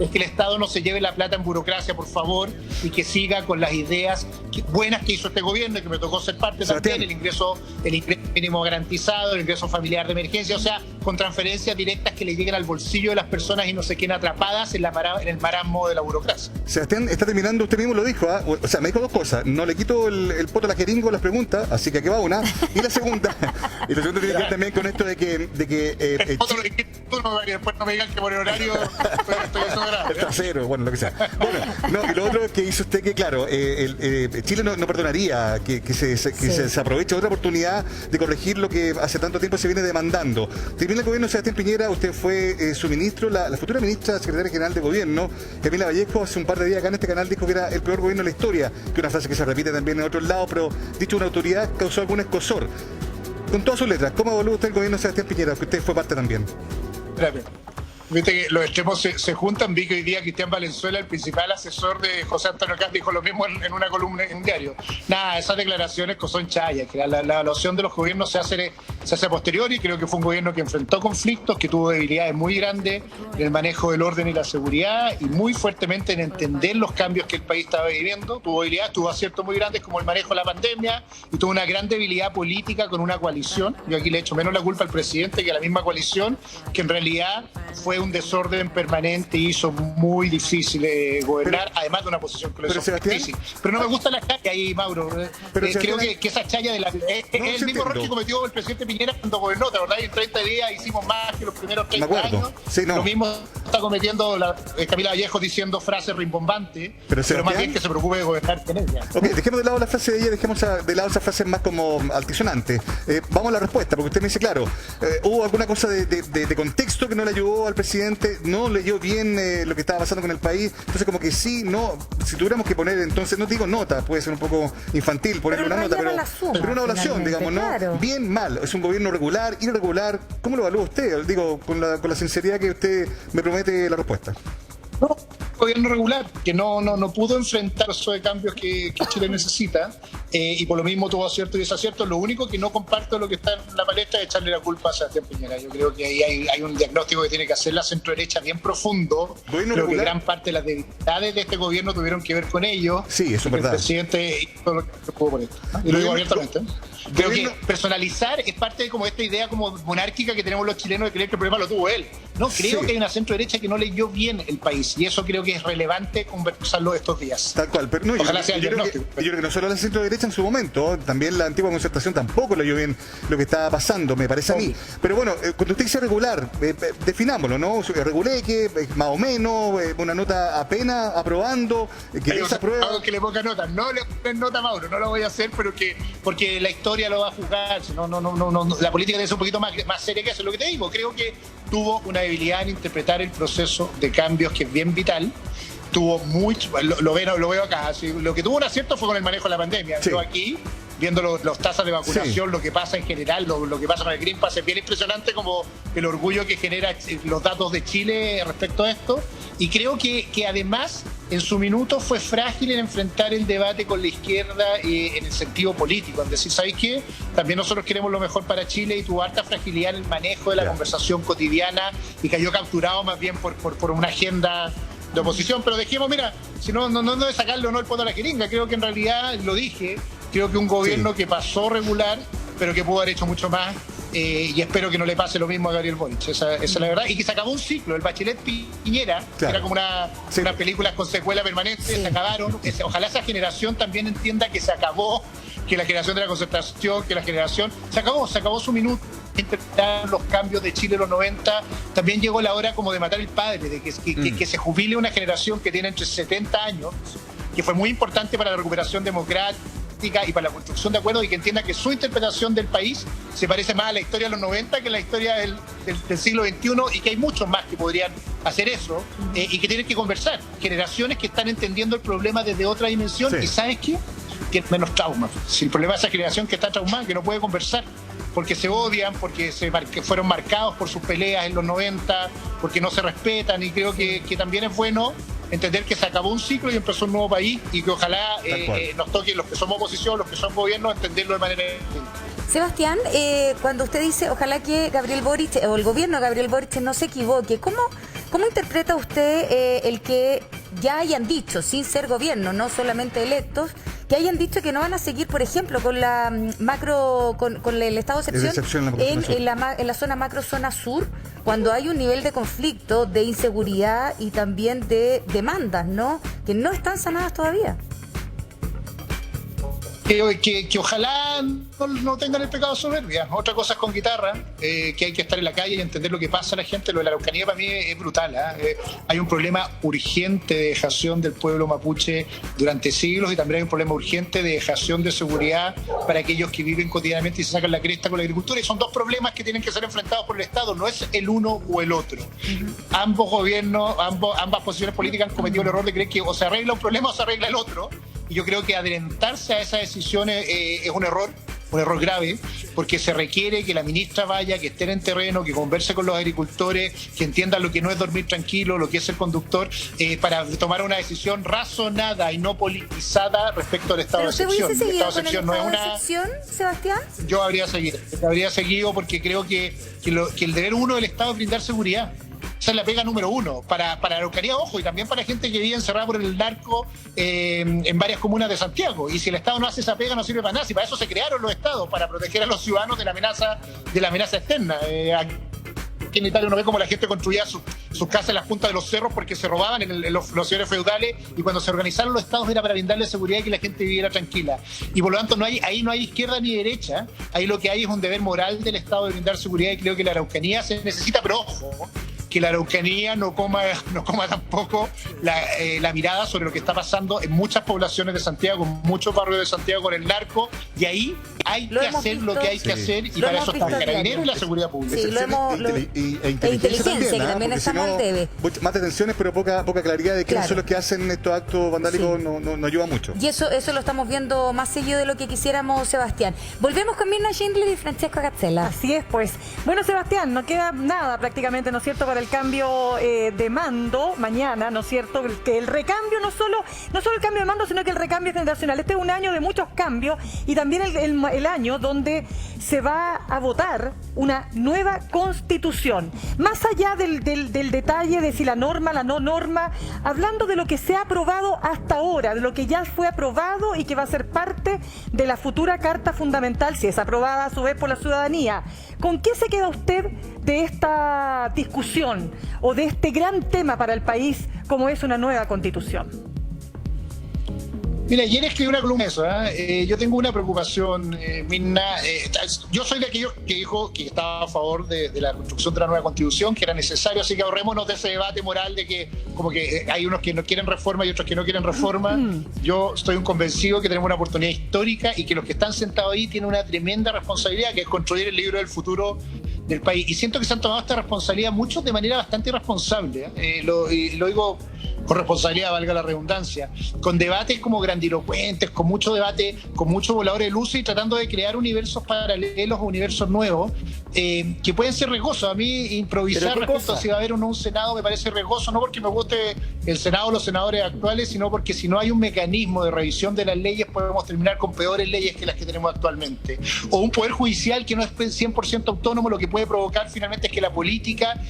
es que el Estado no se lleve la plata en burocracia, por favor, y que siga con las ideas buenas que hizo este gobierno y que me tocó ser parte también, el ingreso mínimo garantizado, el ingreso familiar de emergencia, o sea, con transferencias directas que le lleguen al bolsillo de las personas y no se queden atrapadas en el marasmo de la burocracia. Sebastián, está terminando, usted mismo lo dijo, o sea, me dijo 2 cosas. No le quito el poto a la jeringo las preguntas, así que aquí va una. Y la segunda tiene que ver también con esto de que después no me digan que por el horario está cero, bueno, lo que sea. Bueno, y lo otro que hizo usted, que claro, Chile no perdonaría que se aproveche otra oportunidad de corregir lo que hace tanto tiempo se viene demandando. Termina el gobierno de Sebastián Piñera, usted fue su ministro, la futura ministra secretaria general de gobierno, Camila Vallejo, hace un par de días acá en este canal dijo que era el peor gobierno de la historia, que una frase que se repite también en otros lados, pero dicho una autoridad causó algún escozor. con todas sus letras, ¿cómo evalúa usted el gobierno de Sebastián Piñera? Que usted fue parte también. Espérate. Viste que los extremos se juntan. Vi que hoy día Cristian Valenzuela, el principal asesor de José Antonio Cast, dijo lo mismo en una columna en un diario. Nada, esas declaraciones que son chayas, que la evaluación de los gobiernos se hace a posteriori. Creo que fue un gobierno que enfrentó conflictos, que tuvo debilidades muy grandes en el manejo del orden y la seguridad y muy fuertemente en entender los cambios que el país estaba viviendo. Tuvo debilidades, tuvo aciertos muy grandes como el manejo de la pandemia y tuvo una gran debilidad política con una coalición. Yo aquí le echo menos la culpa al presidente que a la misma coalición, que en realidad fue un desorden permanente y hizo muy difícil gobernar, además de una posición que lo hizo difícil. Pero no me gusta la chaya ahí, Mauro. Creo que esa chaya de es el mismo error que cometió el presidente Piñera cuando gobernó. ¿Te acordás? En 30 días hicimos más que los primeros 30 años. Sí, no. Lo mismo está cometiendo Camila Vallejo diciendo frases rimbombantes, pero más bien que se preocupe de gobernar con ella. Ok, dejemos de lado la frase de ella, dejemos de lado esas frases más como altisonantes. Vamos a la respuesta, porque usted me dice, claro, hubo alguna cosa de contexto que no le ayudó al presidente, no leyó bien lo que estaba pasando con el país, entonces como que sí, no, si tuviéramos que poner, entonces, no digo nota, puede ser un poco infantil ponerle una nota, pero una evaluación, digamos, claro. ¿no? Bien, mal, es un gobierno regular, irregular, ¿cómo lo evalúa usted? Digo, con la sinceridad que usted me promete la respuesta. No, gobierno regular, que no pudo enfrentar esos de cambios que Chile necesita, y por lo mismo tuvo aciertos y desaciertos. Lo único que no comparto lo que está en la palestra es echarle la culpa a Sebastián Piñera. Yo creo que ahí hay un diagnóstico que tiene que hacer la centro-derecha bien profundo. Creo que gran parte de las debilidades de este gobierno tuvieron que ver con ello. Sí, eso es verdad. El presidente hizo lo que pudo por esto. Y lo digo abiertamente. Creo que personalizar es parte de como esta idea como monárquica que tenemos los chilenos de creer que el problema lo tuvo él. No, creo que hay una centro-derecha que no leyó bien el país, y eso creo que es relevante conversarlo estos días. Tal cual, pero no, Ojalá sea yo creo que no solo la centro-derecha en su momento, también la antigua concertación tampoco leyó bien lo que estaba pasando, me parece a mí. Pero bueno, cuando usted dice regular, definámoslo, ¿no? Reguleque, más o menos, una nota apenas, aprobando, que desaprueba. Que le ponga nota, no le pongan nota, Mauro, no lo voy a hacer, pero porque la historia lo va a juzgar. No, la política debe ser un poquito más seria que eso. Lo que te digo, creo que tuvo una debilidad en interpretar el proceso de cambios que es bien vital. Tuvo mucho, lo veo acá, ¿sí? Lo que tuvo un acierto fue con el manejo de la pandemia. Sí. Yo aquí, viendo los tasas de vacunación, lo que pasa en general, lo que pasa con el Green Pass, es bien impresionante como el orgullo que genera los datos de Chile respecto a esto. Y creo que además, en su minuto, fue frágil en enfrentar el debate con la izquierda en el sentido político. Es decir, ¿sabéis qué? También nosotros queremos lo mejor para Chile, y tuvo harta fragilidad en el manejo de la conversación cotidiana y cayó capturado más bien por una agenda de oposición. Pero dejemos, mira, si no de sacarle honor el poto a la jeringa. Creo que en realidad, lo dije, creo que un gobierno que pasó regular, pero que pudo haber hecho mucho más, y espero que no le pase lo mismo a Gabriel Boric. Esa es la verdad. Y que se acabó un ciclo. El Bachelet Piñera, que era como una película con secuela permanente, se acabaron. Ojalá esa generación también entienda que se acabó, que la generación de la concertación, que la generación se acabó su minuto. Interpretar los cambios de Chile en los 90, también llegó la hora como de matar el padre, de que se jubile una generación que tiene entre 70 años, que fue muy importante para la recuperación democrática y para la construcción de acuerdos, y que entienda que su interpretación del país se parece más a la historia de los 90 que a la historia del siglo XXI, y que hay muchos más que podrían hacer eso, y que tienen que conversar. Generaciones que están entendiendo el problema desde otra dimensión, y ¿sabes qué? Tienen menos trauma. Si el problema es esa generación que está traumada, que no puede conversar, porque se odian, porque fueron marcados por sus peleas en los 90, porque no se respetan, y creo que también es bueno entender que se acabó un ciclo y empezó un nuevo país, y que ojalá nos toque, los que somos oposición, los que son gobierno, entenderlo de manera distinta. Sebastián, cuando usted dice ojalá que Gabriel Boric o el gobierno de Gabriel Boric no se equivoque, ¿cómo interpreta usted el que ya hayan dicho, sin ser gobierno, no solamente electos, que hayan dicho que no van a seguir, por ejemplo, con la con el estado de excepción en la zona macro, zona sur, cuando hay un nivel de conflicto, de inseguridad y también de demandas, ¿no?, que no están sanadas todavía? Que ojalá no tengan el pecado de soberbia. Otra cosa es con guitarra, que hay que estar en la calle y entender lo que pasa a la gente. Lo de la Araucanía para mí es brutal. Hay un problema urgente de dejación del pueblo mapuche durante siglos, y también hay un problema urgente de dejación de seguridad para aquellos que viven cotidianamente y se sacan la cresta con la agricultura. Y son dos problemas que tienen que ser enfrentados por el Estado. No es el uno o el otro. Ambos gobiernos, ambas posiciones políticas han cometido el error de creer que o se arregla un problema o se arregla el otro. Y yo creo que adelantarse a esas decisiones es un error. grave, porque se requiere que la ministra vaya, que esté en terreno, que converse con los agricultores, que entienda lo que no es dormir tranquilo, lo que es el conductor, para tomar una decisión razonada y no politizada respecto al estado ¿Pero de usted excepción. hubiese seguido El con el estado de estado de excepción excepción, Sebastián? Yo habría seguido porque creo que el deber uno del Estado es brindar seguridad. Esa es la pega número uno para la Araucanía, ojo, y también para gente que vive encerrada por el narco en varias comunas de Santiago. Y si el Estado no hace esa pega, no sirve para nada. Y para eso se crearon los Estados, para proteger a los ciudadanos de la amenaza externa. Aquí en Italia uno ve como la gente construía sus casas en las puntas de los cerros porque se robaban en los señores feudales, y cuando se organizaron los Estados era para brindarle seguridad y que la gente viviera tranquila. Y por lo tanto ahí no hay izquierda ni derecha, ahí lo que hay es un deber moral del Estado de brindar seguridad, y creo que la Araucanía se necesita, pero ojo, que la Araucanía no coma tampoco la mirada sobre lo que está pasando en muchas poblaciones de Santiago, en muchos barrios de Santiago con el narco, y ahí hay que hacer lo que hay que hacer, y para eso están Carabineros y la seguridad pública. Sí, E inteligencia también, que también porque estamos si no, al debe. más detenciones, pero poca claridad de quiénes Claro. son los que hacen estos actos vandálicos, no ayuda mucho. Y eso lo estamos viendo más seguido de lo que quisiéramos, Sebastián. Volvemos con Mirna Schindler y Francesco Gazzella. Así es, pues. Bueno, Sebastián, no queda nada prácticamente, ¿no es cierto?, para el cambio de mando mañana, ¿no es cierto? Que el recambio, no solo el cambio de mando, sino que el recambio generacional. Este es un año de muchos cambios, y también el año donde se va a votar una nueva constitución. Más allá del detalle de si la norma, la no norma, hablando de lo que se ha aprobado hasta ahora, de lo que ya fue aprobado y que va a ser parte de la futura Carta Fundamental, si es aprobada a su vez por la ciudadanía. ¿Con qué se queda usted de esta discusión o de este gran tema para el país como es una nueva constitución? Mira, ayer escribí una columna de eso. Yo tengo una preocupación, Mirna. Yo soy de aquellos que dijo que estaba a favor de la construcción de la nueva constitución, que era necesario, así que ahorrémonos de ese debate moral de que como que hay unos que no quieren reforma y otros que no quieren reforma. Yo estoy convencido que tenemos una oportunidad histórica y que los que están sentados ahí tienen una tremenda responsabilidad, que es construir el libro del futuro del país. Y siento que se han tomado esta responsabilidad muchos de manera bastante irresponsable. Lo digo con responsabilidad, valga la redundancia, con debates como grandilocuentes, con mucho debate, con mucho volador de luces, y tratando de crear universos paralelos o universos nuevos que pueden ser riesgosos. A mí improvisar respecto a si va a haber o no un Senado me parece riesgoso, no porque me guste el Senado o los senadores actuales, sino porque si no hay un mecanismo de revisión de las leyes podemos terminar con peores leyes que las que tenemos actualmente. O un poder judicial que no es 100% autónomo, lo que puede provocar finalmente es que la política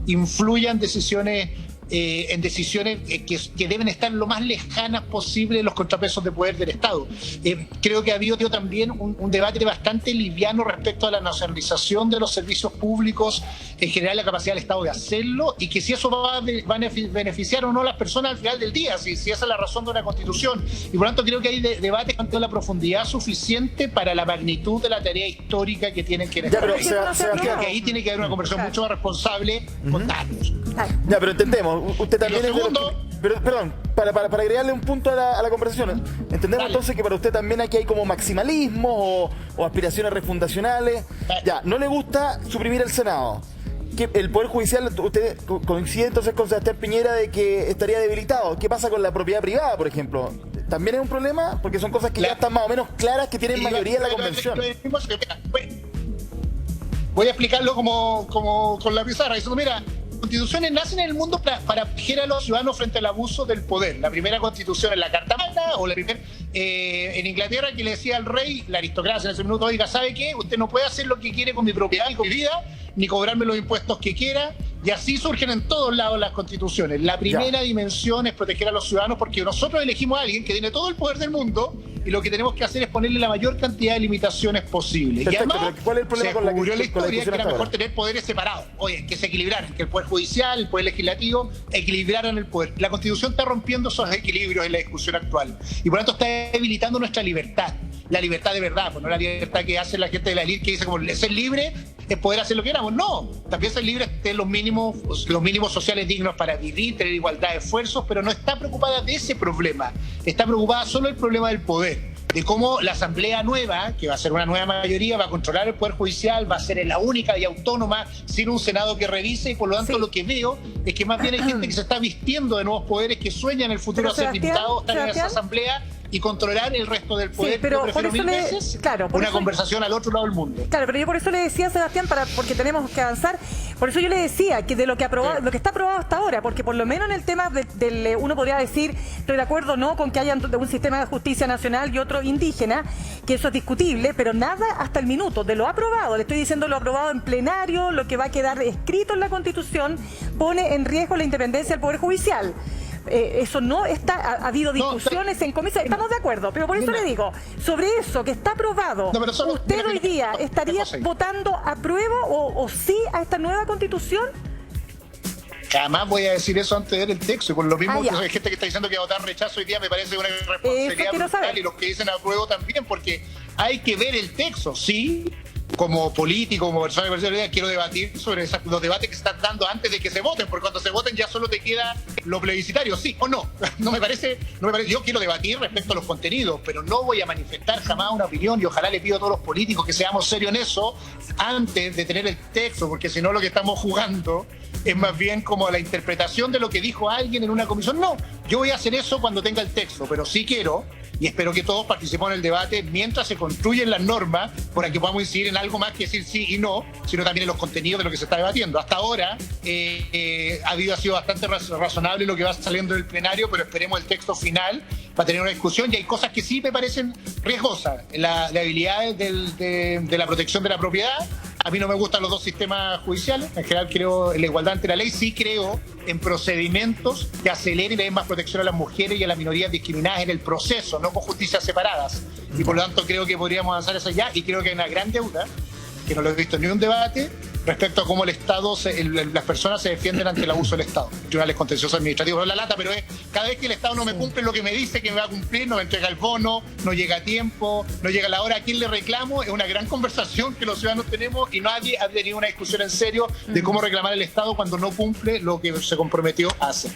influya en decisiones que deben estar lo más lejanas posible de los contrapesos de poder del Estado. Creo que ha habido también un debate bastante liviano respecto a la nacionalización de los servicios públicos, en general la capacidad del Estado de hacerlo, y que si eso va a beneficiar o no a las personas al final del día, si esa es la razón de una constitución. Y por lo tanto creo que hay debates con la profundidad suficiente para la magnitud de la tarea histórica que tienen que Ya, pero, creo que ahí tiene que haber una conversación mucho más responsable con datos. Ya, pero entendemos. Usted también Y lo segundo, perdón, para agregarle un punto a la conversación. Entendemos entonces que para usted también aquí hay como maximalismo o aspiraciones refundacionales. Ya, no le gusta suprimir el Senado. Que el Poder Judicial, usted coincide entonces con Sebastián Piñera de que estaría debilitado. ¿Qué pasa con la propiedad privada, por ejemplo? ¿También es un problema? Porque son cosas que ya están más o menos claras, que tienen mayoría en la convención. Voy a explicarlo como con la pizarra. Diciendo, mira, constituciones nacen en el mundo para proteger a los ciudadanos frente al abuso del poder. La primera constitución es la Carta Magna, o la primera en Inglaterra, que le decía al rey, la aristocracia en ese minuto, oiga, ¿sabe qué? Usted no puede hacer lo que quiere con mi propiedad y con mi vida, ni cobrarme los impuestos que quiera. Y así surgen en todos lados las constituciones. La primera dimensión es proteger a los ciudadanos, porque nosotros elegimos a alguien que tiene todo el poder del mundo, y lo que tenemos que hacer es ponerle la mayor cantidad de limitaciones posible. Perfecto, y además, pero ¿cuál es el problema se con la descubrió en la historia que era hasta mejor ahora? tener poderes separados. Oye, que se equilibraran, que el poder judicial, el poder legislativo equilibraran el poder. La Constitución está rompiendo esos equilibrios en la discusión actual, y por lo tanto está debilitando nuestra libertad. La libertad de verdad, pues no la libertad que hace la gente de la élite, que dice como ser libre es poder hacer lo que queramos. No, también ser libre es tener los mínimos sociales dignos para vivir, tener igualdad de esfuerzos, pero no está preocupada de ese problema. Está preocupada solo del problema del poder, de cómo la Asamblea nueva, que va a ser una nueva mayoría, va a controlar el Poder Judicial, va a ser la única y autónoma, sin un Senado que revise, y por lo tanto lo que veo es que más bien hay gente que se está vistiendo de nuevos poderes, que sueñan el futuro Pero ser Sebastián, diputados, estar en esa Sebastián. Asamblea, y controlar el resto del poder. Sí, pero yo prefiero por eso mil veces claro, por una eso, conversación al otro lado del mundo. Claro, pero yo por eso le decía a Sebastián, porque tenemos que avanzar, por eso yo le decía que de lo que aprobado, lo que está aprobado hasta ahora, porque por lo menos en el tema uno podría decir, estoy de acuerdo no con que haya un sistema de justicia nacional y otro indígena, que eso es discutible, pero nada hasta el minuto de lo aprobado. Le estoy diciendo lo aprobado en plenario, lo que va a quedar escrito en la Constitución, pone en riesgo la independencia del Poder Judicial. Eso no está, ha habido discusiones en comisión, estamos de acuerdo, pero por eso le digo, sobre eso que está aprobado, ¿usted hoy día estaría votando apruebo o sí a esta nueva Constitución? Jamás voy a decir eso antes de ver el texto, y por lo mismo que hay gente que está diciendo que va a votar rechazo hoy día me parece una irresponsabilidad brutal, y los que dicen apruebo también, porque hay que ver el texto, sí. Como político, como persona de personalidad, quiero debatir sobre los debates que se están dando antes de que se voten, porque cuando se voten ya solo te queda lo plebiscitario, sí o no. No me parece. Yo quiero debatir respecto a los contenidos, pero no voy a manifestar jamás una opinión, y ojalá le pido a todos los políticos que seamos serios en eso antes de tener el texto, porque si no lo que estamos jugando es más bien como la interpretación de lo que dijo alguien en una comisión. No, yo voy a hacer eso cuando tenga el texto, pero sí quiero, y espero que todos participemos en el debate mientras se construyen las normas para que podamos incidir en algo más que decir sí y no, sino también en los contenidos de lo que se está debatiendo. Hasta ahora ha sido bastante razonable lo que va saliendo del plenario, pero esperemos el texto final para tener una discusión, y hay cosas que sí me parecen riesgosas. La habilidad de la protección de la propiedad. A mí no me gustan los dos sistemas judiciales. En general creo en la igualdad ante la ley. Sí creo en procedimientos que aceleren y le den más protección a las mujeres y a las minorías discriminadas en el proceso, no con justicias separadas. Y por lo tanto creo que podríamos avanzar hacia allá. Y creo que hay una gran deuda, que no lo he visto en ningún debate, respecto a cómo el Estado, las personas se defienden ante el abuso del Estado. Tribunales contenciosos administrativos, no la lata, pero es cada vez que el Estado no me cumple lo que me dice que me va a cumplir, no me entrega el bono, no llega a tiempo, no llega a la hora. ¿A quién le reclamo? Es una gran conversación que los ciudadanos tenemos, y nadie ha tenido una discusión en serio de cómo reclamar al Estado cuando no cumple lo que se comprometió a hacer.